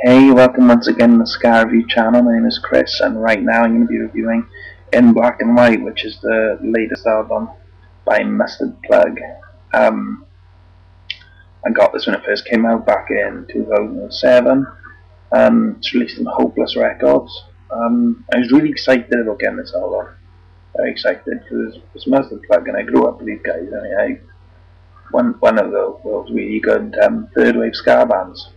Hey, welcome once again to the SKA Review channel. My name is Chris, and right now I'm going to be reviewing In Black and White, which is the latest album by Mustard Plug. I got this when it first came out back in 2007. It's released on Hopeless Records. I was really excited about getting this album. Very excited because it's Mustard Plug, and I grew up with these guys. I mean, one of the world's really good third wave ska bands.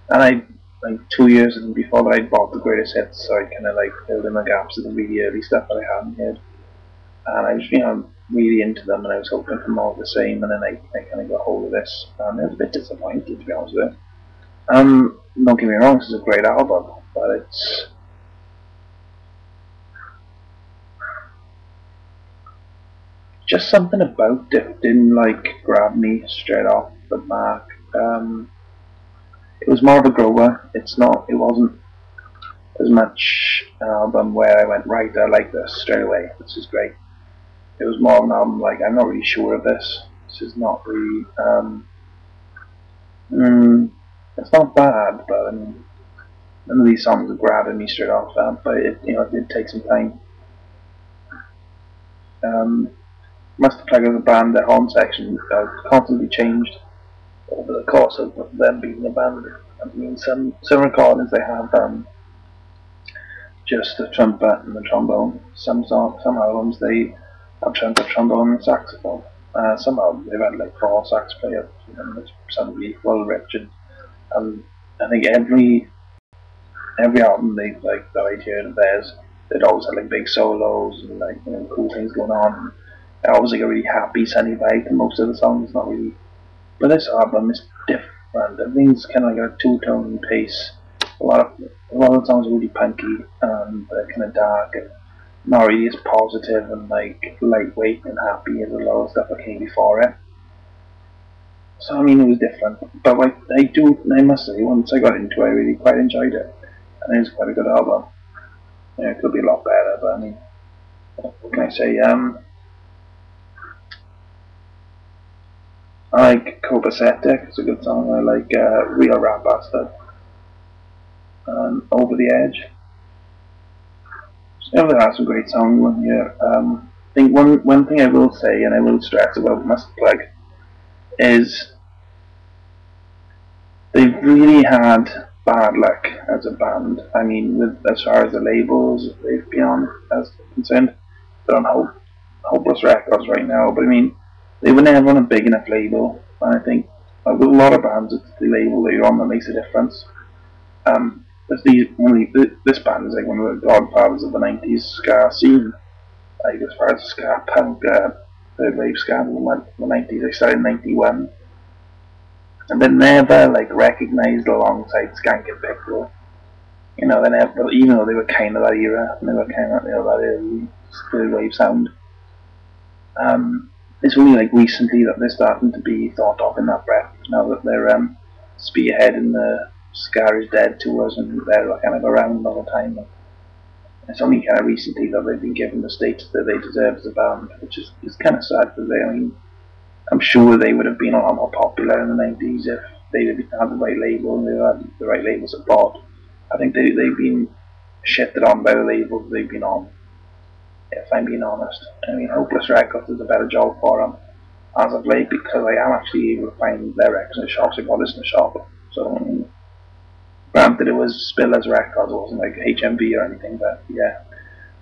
And like 2 years before that, I bought the greatest hits, so I kind of like filled in the gaps of the really early stuff that I hadn't heard. And I was, really into them, and I was hoping for more of the same. And then I kind of got hold of this, and I was a bit disappointed, to be honest with you. Don't get me wrong, this is a great album, but it's just something about it didn't like grab me straight off the mark. It was more of a grower. It wasn't as much an album where I went, right, I like this straight away, this is great. It was more of an album like, I'm not really sure of this. This is not really, it's not bad, but I mean, none of these songs are grabbing me straight off, but it did take some time. Mustard Plug as a band, their horn section constantly changed over the course of them being a band. I mean, some recordings they have just the trumpet and the trombone. Some albums they have trumpet, trombone, and saxophone. Some albums they've had like 4 sax players. It's some really well rich, and I think every album they like that I'd heard of theirs, they'd always had like big solos and like cool things going on. It always like a really happy, sunny vibe to most of the songs. Not really. But this album is different. Everything's kind of like a two-tone pace. A lot of the songs are really punky and they're kind of dark and not really as positive and like lightweight and happy as a lot of stuff that came before it. So I mean, it was different. But I must say, once I got into it, I really quite enjoyed it, and it was quite a good album. It could be a lot better, but I mean, what can I say? I like Copacetic, it's a good song. I like Real Rap Bastard and Over the Edge. So there are some great songs on here. I think one thing I will say, and I will stress about Mustard Plug, is they've really had bad luck as a band. I mean, as far as the labels they've been on as concerned, they're on Hopeless Records right now, but I mean, they were never on a big enough label, and I think with a lot of bands, it's the label that you're on that makes a difference. This band is like one of the godfathers of the 90s ska scene. Like as far as SKA-PUNK, third wave ska movement in the 90s, they started in 91. And they're never like recognised alongside Skank and Pickle. They never, even though they were kind of that era, they were kind of that early third wave sound. It's only like recently that they're starting to be thought of in that breath, now that they're spearheading the Ska is Dead tours and they're kind of around all the time. It's only kind of recently that they've been given the status that they deserve as a band, which is kind of sad because I'm sure they would have been a lot more popular in the 90s if they'd have had the right label and they had the right label support. I think they've been shifted on by the labels they've been on, if I'm being honest. I mean, Hopeless Records does a better job for them as of late because I am actually able to find their records in the shops. I got this in the shop. So, granted, it was Spiller's Records, it wasn't like HMV or anything, but yeah.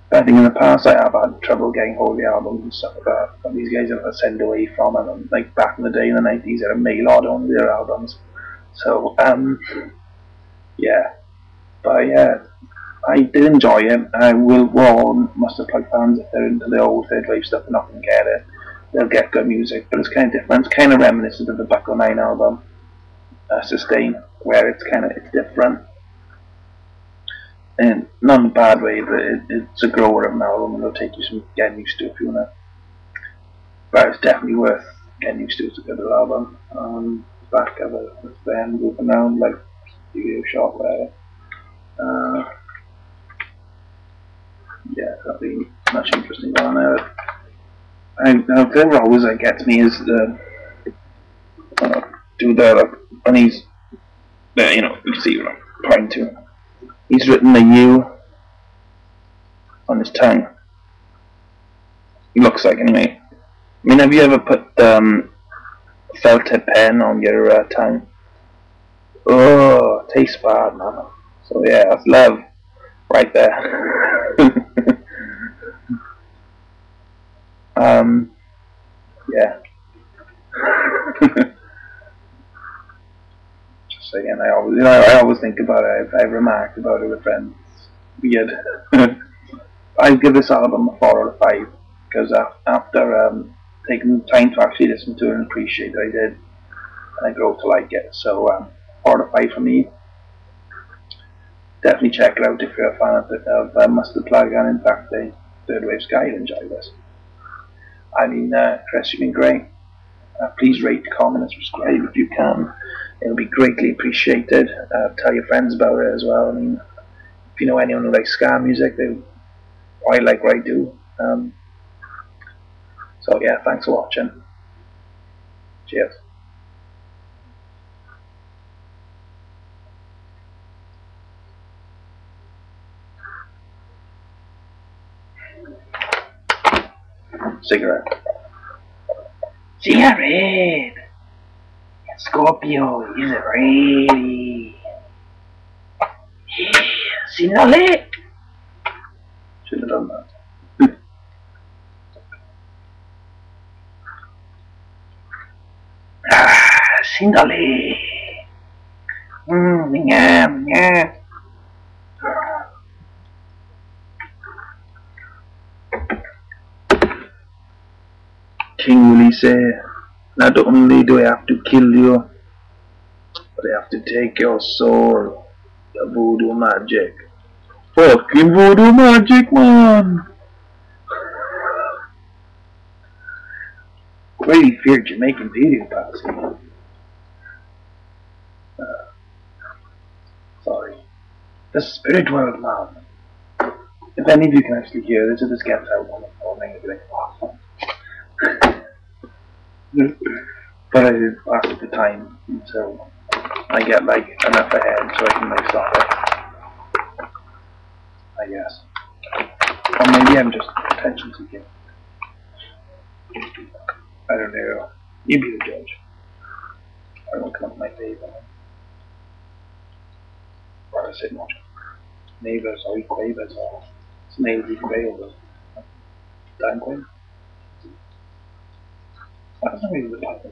But I think in the past I have had trouble getting hold of the albums and stuff like that. And these guys have to send away from them. And like back in the day in the 90s, they had a mail order on their albums. So, yeah. But yeah, I did enjoy it. We're all Mustard Plug fans. If they're into the old third wave stuff, they're not going to get it. They'll get good music, but it's kind of different. It's kind of reminiscent of the Buckle 9 album, Sustain, where it's different. And not in a bad way, but it's a grower of an album, and it'll take you some getting used to if you want to. But it's definitely worth getting used to. It's a good album. Back of it, with them moving around like studio shot, whatever. Yeah, that'll be much interesting on there. And the thing that always gets me is when he's But, you know, you can see what I'm pointing to. He's written a U on his tongue. He looks like, anyway. I mean, have you ever put felt tip pen on your tongue? Oh, tastes bad, man. So yeah, that's love right there. Yeah. Just saying, I always think about it. I've remarked about it with friends. Weird. I'd give this album a 4 out of 5 because after taking time to actually listen to it and appreciate it, I did, and I grow to like it. So 4 out of 5 for me. Definitely check it out if you're a fan of Mustard Plug, and in fact, the Third Wave Sky, you'll enjoy this. I mean, Chris, you've been great. Please rate, comment, and subscribe if you can. It'll be greatly appreciated. Tell your friends about it as well. I mean, if you know anyone who likes ska music, I like what I do. So yeah, thanks for watching. Cheers. Cigarette. Cigarette! Scorpio, is it ready? Yeah, Sinale! Should have done that. Sinale! Yeah. King Willie say, not only do I have to kill you, but I have to take your soul. The voodoo magic. Fucking voodoo magic, man! Really feared Jamaican video passing. Sorry. The spirit world, man. If any of you can actually hear this, if this gets out on the phone, I'll be like, awesome. But I did pass at the time until I get like enough ahead so I can like stop it. I guess. Or maybe I'm just attention seeking. I don't know. You be the judge. I don't come up with my favourite. Or I said not. Neighbours or quavers or snails and quails. Dan quail. That's not really the type of